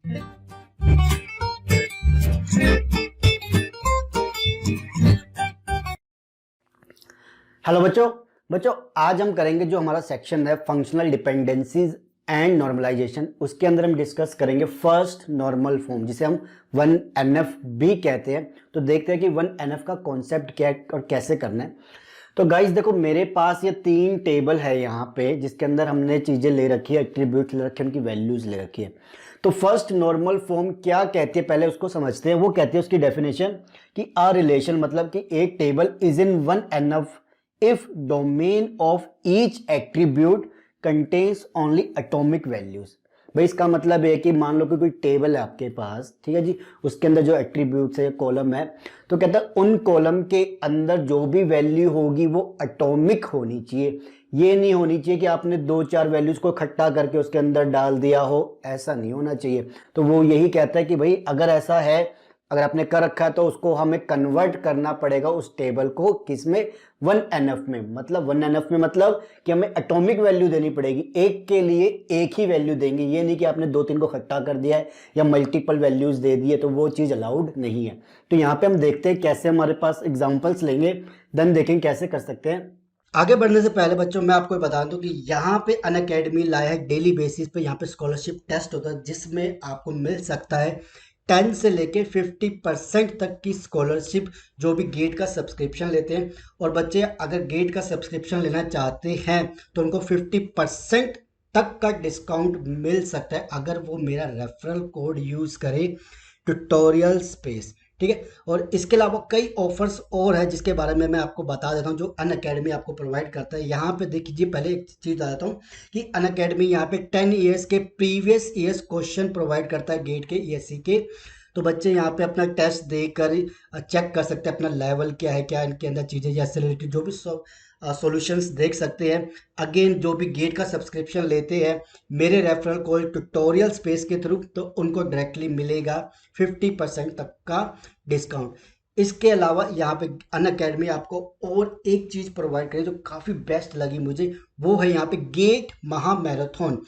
Hello बच्चों। आज हम करेंगे जो हमारा सेक्शन है फंक्शनल डिपेंडेंसीज एंड नॉर्मलाइजेशन, उसके अंदर हम डिस्कस करेंगे फर्स्ट नॉर्मल फॉर्म जिसे हम 1NF भी कहते हैं। तो देखते हैं कि 1NF का कॉन्सेप्ट क्या है और कैसे करना है। तो गाइस देखो, मेरे पास ये 3 टेबल है यहाँ पे, जिसके अंदर हमने चीजें ले रखी है, एट्रीब्यूट ले रखे हैं, उनकी वैल्यूज ले रखी है। तो फर्स्ट नॉर्मल फॉर्म क्या कहती है पहले उसको समझते हैं। वो कहती है उसकी डेफिनेशन कि अ रिलेशन, मतलब कि एक table is in 1NF if domain of each attribute contains only atomic values। भाई इसका मतलब है कि मान लो कि कोई टेबल है आपके पास, ठीक है जी, उसके अंदर जो एट्रीब्यूट्स है, कॉलम है, तो कहता है उन कॉलम के अंदर जो भी वैल्यू होगी वो एटॉमिक होनी चाहिए। ये नहीं होनी चाहिए कि आपने 2-4 वैल्यूज को इकट्ठा करके उसके अंदर डाल दिया हो, ऐसा नहीं होना चाहिए। तो वो यही कहता है कि भाई अगर ऐसा है, अगर आपने कर रखा है तो उसको हमें कन्वर्ट करना पड़ेगा उस टेबल को, किसमें, 1NF में। मतलब 1NF में मतलब कि हमें एटॉमिक वैल्यू देनी पड़ेगी, एक के लिए एक ही वैल्यू देंगे। ये नहीं कि आपने 2-3 को इकट्ठा कर दिया है या मल्टीपल वैल्यूज दे दिए, तो वो चीज अलाउड नहीं है। तो यहाँ पे हम देखते हैं कैसे, हमारे पास एग्जाम्पल्स लेंगे, देन देखेंगे कैसे कर सकते हैं। आगे बढ़ने से पहले बच्चों मैं आपको बता दूं कि यहाँ पे अनअकैडमी लाया है डेली बेसिस पे, यहाँ पे स्कॉलरशिप टेस्ट होता है जिसमें आपको मिल सकता है 10 से लेके 50% तक की स्कॉलरशिप, जो भी गेट का सब्सक्रिप्शन लेते हैं। और बच्चे अगर गेट का सब्सक्रिप्शन लेना चाहते हैं तो उनको 50% तक का डिस्काउंट मिल सकता है अगर वो मेरा रेफरल कोड यूज करे, ट्यूटोरियल स्पेस। ठीक है, और इसके अलावा कई ऑफर्स और है जिसके बारे में मैं आपको बता देता हूं जो अनअकैडमी आपको प्रोवाइड करता है। यहाँ पे देखिए, पहले एक चीज बता देता हूँ कि अनअकैडमी यहाँ पे 10 ईयर्स के प्रीवियस ईयर्स क्वेश्चन प्रोवाइड करता है गेट के, ESE के। तो बच्चे यहाँ पे अपना टेस्ट देकर चेक कर सकते हैं अपना लेवल क्या है, क्या इनके अंदर चीजें या रिलेटेड जो भी सॉल्यूशंस देख सकते हैं। अगेन जो भी गेट का सब्सक्रिप्शन लेते हैं मेरे रेफरल कोड ट्यूटोरियल स्पेस के थ्रू, तो उनको डायरेक्टली मिलेगा 50% तक का डिस्काउंट। इसके अलावा यहाँ पे अनअकैडमी आपको और एक चीज प्रोवाइड करे जो काफी बेस्ट लगी मुझे, वो है यहाँ पे गेट महा मैराथन,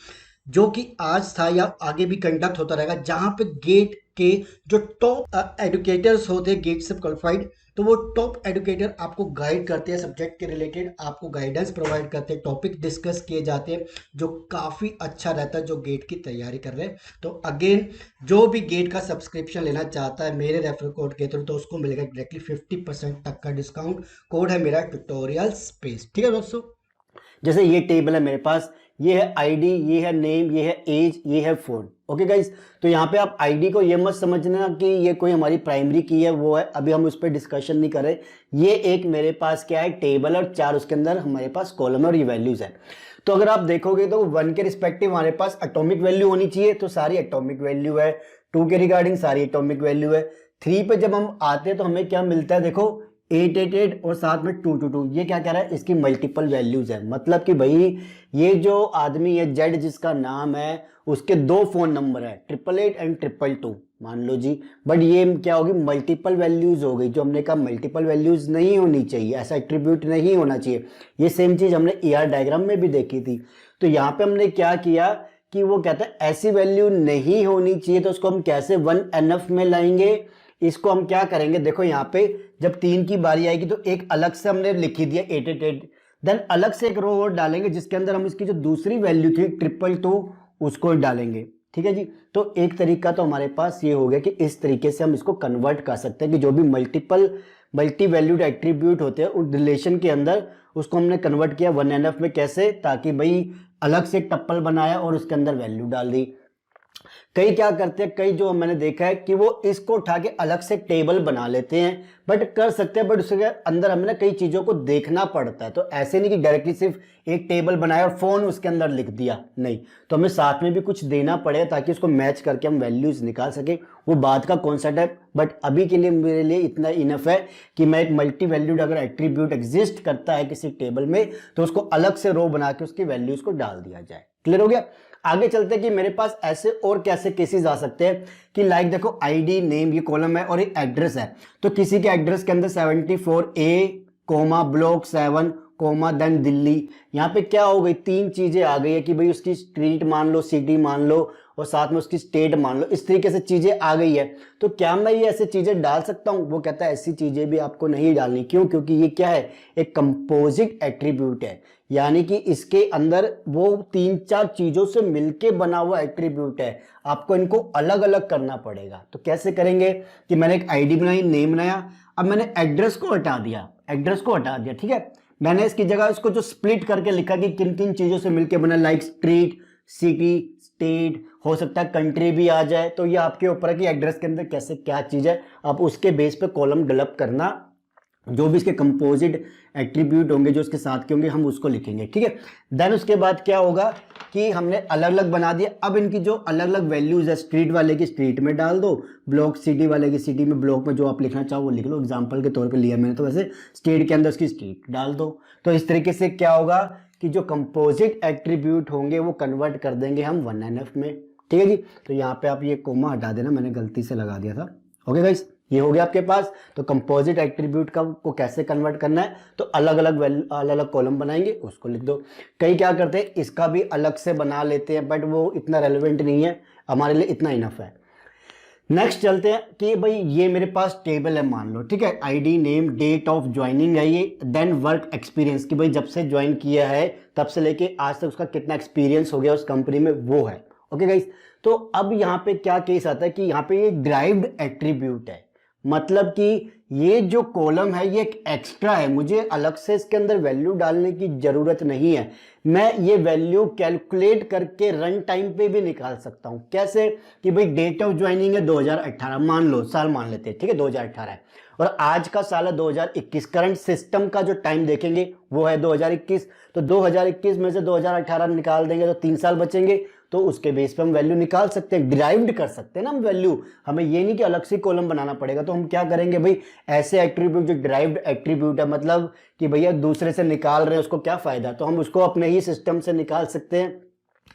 जो कि आज था या आगे भी कंडक्ट होता रहेगा, जहां पे गेट के जो टॉप एडुकेटर्स होते हैं गेट से क्वालिफाइड, तो वो टॉप एडुकेटर आपको गाइड करते हैं सब्जेक्ट के रिलेटेड, आपको गाइडेंस प्रोवाइड करते हैं, टॉपिक डिस्कस किए जाते हैं, जो काफी अच्छा रहता है जो गेट की तैयारी कर रहे हैं। तो अगेन जो भी गेट का सब्सक्रिप्शन लेना चाहता है मेरे रेफरल कोड के थ्रू, तो उसको मिलेगा डायरेक्टली 50% तक का डिस्काउंट। कोड है मेरा ट्यूटोरियल स्पेस। ठीक है दोस्तों, जैसे ये टेबल है मेरे पास, ये है आईडी, ये है नेम, ये है एज, ये है फोन। ओके गाइस, तो यहाँ पे आप आईडी को ये मत समझना कि ये कोई हमारी प्राइमरी की है, वो है, अभी हम उस पर डिस्कशन नहीं कर रहे। ये एक मेरे पास क्या है, टेबल, और 4 उसके अंदर हमारे पास कॉलम और ये वैल्यूज है। तो अगर आप देखोगे तो 1 के रिस्पेक्टिव हमारे पास एटॉमिक वैल्यू होनी चाहिए, तो सारी एटॉमिक वैल्यू है। 2 के रिगार्डिंग सारी एटॉमिक वैल्यू है। 3 पे जब हम आते हैं तो हमें क्या मिलता है, देखो 888 और साथ में 222, ये क्या कह रहा है, इसकी मल्टीपल वैल्यूज है। मतलब कि भाई ये जो आदमी है जेड जिसका नाम है, उसके 2 फोन नंबर है, 888 एंड 222 मान लो जी। बट ये क्या होगी, मल्टीपल वैल्यूज हो गई, जो हमने कहा मल्टीपल वैल्यूज नहीं होनी चाहिए, ऐसा एट्रीब्यूट नहीं होना चाहिए। ये सेम चीज हमने ER डायग्राम में भी देखी थी। तो यहाँ पे हमने क्या किया कि वो कहता है ऐसी वैल्यू नहीं होनी चाहिए, तो उसको हम कैसे 1NF में लाएंगे। इसको हम क्या करेंगे, देखो यहाँ पे जब 3 की बारी आएगी तो एक अलग से हमने लिखी दिया 888, देन अलग से एक रो और डालेंगे जिसके अंदर हम इसकी जो दूसरी वैल्यू थी 222 उसको डालेंगे। ठीक है जी, तो एक तरीका तो हमारे पास ये हो गया कि इस तरीके से हम इसको कन्वर्ट कर सकते हैं कि जो भी मल्टी वैल्यूड एट्रीब्यूट होते हैं उस रिलेशन के अंदर, उसको हमने कन्वर्ट किया 1NF में। कैसे, ताकि भाई अलग से टप्पल बनाया और उसके अंदर वैल्यू डाल दी। कई क्या करते हैं, कई जो मैंने देखा है कि वो इसको उठा के अलग से टेबल बना लेते हैं, बट कर सकते हैं, बट उसके अंदर हमें ना कई चीजों को देखना पड़ता है। तो ऐसे नहीं कि डायरेक्टली सिर्फ एक टेबल बनाया और फोन उसके अंदर लिख दिया, नहीं, तो हमें साथ में भी कुछ देना पड़ेगा ताकि उसको मैच करके हम वैल्यूज निकाल सके। वो बात का कॉन्सेप्ट है, बट अभी के लिए मेरे लिए इतना इनफ है कि मैं एक मल्टी वैल्यूड अगर एट्रीब्यूट एग्जिस्ट करता है किसी टेबल में, तो उसको अलग से रो बना के उसकी वैल्यूज को डाल दिया जाए। क्लियर हो गया। आगे चलते हैं कि मेरे पास ऐसे और कैसे केसेस आ सकते हैं कि लाइक देखो आईडी नेम ये कॉलम है और एक एड्रेस है, तो किसी के एड्रेस के अंदर 74A comma block 7 comma then Delhi. यहाँ पे क्या हो गई, 3 चीजें आ गई है कि भाई उसकी स्ट्रीट मान लो, सिटी मान लो, और साथ में उसकी स्टेट मान लो, इस तरीके से चीजें आ गई है। तो क्या मैं ये ऐसे चीजें डाल सकता हूं? वो कहता है ऐसी चीजें भी आपको नहीं डालनी। क्यों? क्योंकि ये क्या है, एक कंपोजिट एट्रीब्यूट है, यानी कि इसके अंदर वो 3-4 चीजों से मिलके बना हुआ एट्रीब्यूट है, आपको इनको अलग अलग करना पड़ेगा। तो कैसे करेंगे कि मैंने एक आईडी बनाई, नेम बनाया, अब मैंने एड्रेस को हटा दिया, ठीक है। मैंने इसकी जगह इसको जो स्प्लिट करके लिखा कि किन किन चीजों से मिलके बना, लाइक स्ट्रीट, सिटी, स्टेट, हो सकता है कंट्री भी आ जाए। तो ये आपके ऊपर है कि एड्रेस के अंदर कैसे क्या चीज है, आप उसके बेस पे कॉलम डेवलप करना, जो भी इसके कंपोजिट एट्रीब्यूट होंगे जो इसके साथ के होंगे हम उसको लिखेंगे, ठीक है। देन उसके बाद क्या होगा कि हमने अलग अलग बना दिया। अब इनकी जो अलग अलग वैल्यूज है, स्ट्रीट वाले की स्ट्रीट में डाल दो, ब्लॉक सिटी वाले की सिटी में, ब्लॉक में जो आप लिखना चाहो वो लिख लो, एग्जांपल के तौर पे लिया मैंने, तो वैसे स्टेट के अंदर उसकी स्ट्रीट डाल दो। तो इस तरीके से क्या होगा कि जो कंपोजिट एट्रीब्यूट होंगे वो कन्वर्ट कर देंगे हम 1NF में, ठीक है जी। तो यहाँ पे आप ये कोमा हटा देना, मैंने गलती से लगा दिया था। ओके गाइस, ये हो गया आपके पास। तो कंपोजिट एट्रीब्यूट का को कैसे कन्वर्ट करना है, तो अलग अलग कॉलम बनाएंगे, उसको लिख दो। कई क्या करते हैं, इसका भी अलग से बना लेते हैं, बट वो इतना रेलेवेंट नहीं है, हमारे लिए इतना इनफ है। नेक्स्ट चलते हैं कि भाई ये मेरे पास टेबल है मान लो, ठीक है, ID, name, date of joining है ये, देन वर्क एक्सपीरियंस कि भाई जब से ज्वाइन किया है तब से लेके आज तक उसका कितना एक्सपीरियंस हो गया उस कंपनी में, वो है। ओके गाइस, तो अब यहाँ पे क्या केस आता है कि यहाँ पे ये ड्राइव्ड एट्रीब्यूट है, मतलब कि ये जो कॉलम है ये एक एक्स्ट्रा है, मुझे अलग से इसके अंदर वैल्यू डालने की जरूरत नहीं है। मैं ये वैल्यू कैलकुलेट करके रन टाइम पे भी निकाल सकता हूं। कैसे कि भाई डेट ऑफ ज्वाइनिंग है 2018, मान लो, साल मान लेते हैं, ठीक है, 2018 है, और आज का साल है 2021, करंट सिस्टम का जो टाइम देखेंगे वो है 2021, तो 2021 में से 2018 निकाल देंगे तो 3 साल बचेंगे, तो उसके बेस पे हम वैल्यू निकाल सकते हैं, डिराइव्ड कर सकते हैं ना हम वैल्यू। हमें ये नहीं कि अलग से कॉलम बनाना पड़ेगा। तो हम क्या करेंगे भाई, ऐसे एट्रीब्यूट जो डिराइव्ड एट्रीब्यूट है, मतलब कि भैया दूसरे से निकाल रहे हैं उसको क्या फायदा, तो हम उसको अपने ही सिस्टम से निकाल सकते हैं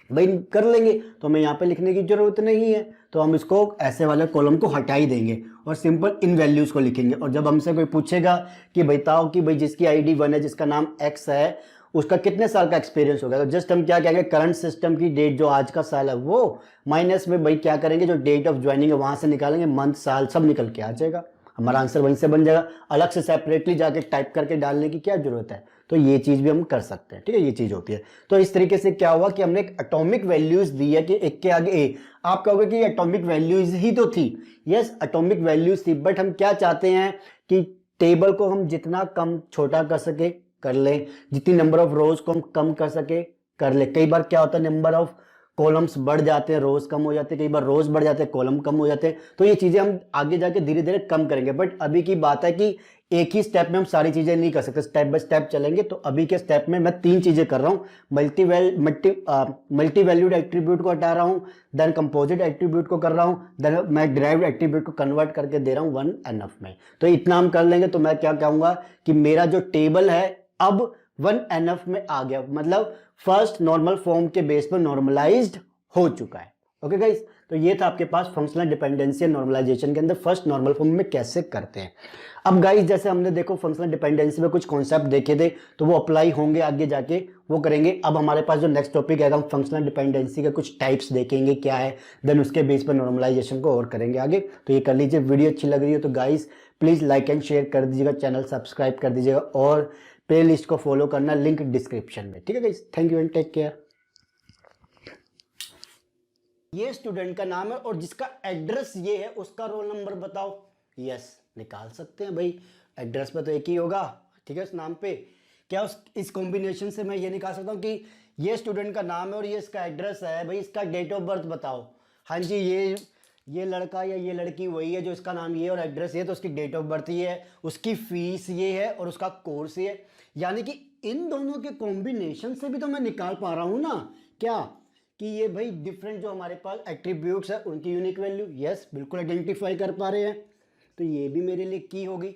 भाई, कर लेंगे। तो हमें यहाँ पे लिखने की जरूरत नहीं है, तो हम इसको ऐसे वाले कॉलम को हटा ही देंगे और सिंपल इन वैल्यूज को लिखेंगे। और जब हमसे कोई पूछेगा कि बताओ कि भाई जिसकी आईडी 1 है, जिसका नाम X है, उसका कितने साल का एक्सपीरियंस होगा, तो जस्ट हम क्या कहेंगे, करंट सिस्टम की डेट जो आज का साल है वो, माइनस में भाई क्या करेंगे, जो डेट ऑफ ज्वाइनिंग है वहां से निकालेंगे, मंथ, साल सब निकल के आ जाएगा, हमारा आंसर वहीं से बन जाएगा। अलग से सेपरेटली जाके टाइप करके डालने की क्या जरूरत है। तो ये चीज भी हम कर सकते हैं, ठीक है, ये चीज होती है। तो इस तरीके से क्या हुआ कि हमने एक एटॉमिक वैल्यूज दी है कि एक के आगे ए। आप कहोगे कि एटॉमिक वैल्यूज ही तो थी, यस एटॉमिक वैल्यूज थी, बट हम क्या चाहते हैं कि टेबल को हम जितना कम छोटा कर सके कर ले, जितनी नंबर ऑफ रोज को हम कम कर सके कर ले। कई बार क्या होता है, नंबर ऑफ कॉलम्स बढ़ जाते हैं, रोज कम हो जाते हैं, कई बार रोज बढ़ जाते हैं, कॉलम कम हो जाते हैं। तो ये चीजें हम आगे जाके धीरे धीरे कम करेंगे, बट अभी की बात है कि एक ही स्टेप में हम सारी चीजें नहीं कर सकते, स्टेप बाय स्टेप चलेंगे। तो अभी के स्टेप में मैं 3 चीजें कर रहा हूँ, मल्टी वैल्यूड एट्रीब्यूट को हटा रहा हूँ, देन कंपोजिट एट्रीब्यूट को कर रहा हूँ, देन मैं डिराइव्ड एट्रीब्यूट को कन्वर्ट करके दे रहा हूँ 1NF में। तो इतना हम कर लेंगे तो मैं क्या कहूंगा कि मेरा जो टेबल है अब 1NF में आ गया, मतलब फर्स्ट नॉर्मल फॉर्म के बेस पर नॉर्मलाइज्ड हो चुका है। ओके गाइस, तो ये था आपके पास फंक्शनल डिपेंडेंसी नॉर्मलाइजेशन के अंदर फर्स्ट नॉर्मल फॉर्म में कैसे करते हैं। अब गाइस जैसे हमने देखो फंक्शनल डिपेंडेंसी में कुछ कॉन्सेप्ट देखे थे, तो वो अप्लाई होंगे आगे जाके, वो करेंगे। अब हमारे पास जो नेक्स्ट टॉपिक है, हम फंक्शनल डिपेंडेंसी के कुछ टाइप्स देखेंगे क्या है, देन उसके बेस पर नॉर्मलाइजेशन को और करेंगे आगे। तो ये कर लीजिए। वीडियो अच्छी लग रही है तो guys please like and share कर दीजिएगा, चैनल सब्सक्राइब कर दीजिएगा और प्लेलिस्ट को फॉलो करना, लिंक डिस्क्रिप्शन में, ठीक है guys. Thank you and take care. ये स्टूडेंट का नाम है और जिसका एड्रेस ये है उसका रोल नंबर बताओ। यस, निकाल सकते हैं भाई, एड्रेस पे तो एक ही होगा, ठीक है, उस नाम पे। क्या इस कॉम्बिनेशन से मैं ये निकाल सकता हूँ कि ये स्टूडेंट का नाम है और ये इसका एड्रेस है, भाई इसका डेट ऑफ बर्थ बताओ। हाँ जी, ये लड़का या ये लड़की वही है जो इसका नाम ये और एड्रेस ये, तो उसकी डेट ऑफ बर्थ ये है, उसकी फीस ये है और उसका कोर्स ये है। यानी कि इन दोनों के कॉम्बिनेशन से भी तो मैं निकाल पा रहा हूँ ना, क्या कि ये भाई डिफरेंट जो हमारे पास एट्रीब्यूट्स है उनकी यूनिक वैल्यू। यस, बिल्कुल आइडेंटिफाई कर पा रहे हैं, तो ये भी मेरे लिए की होगी।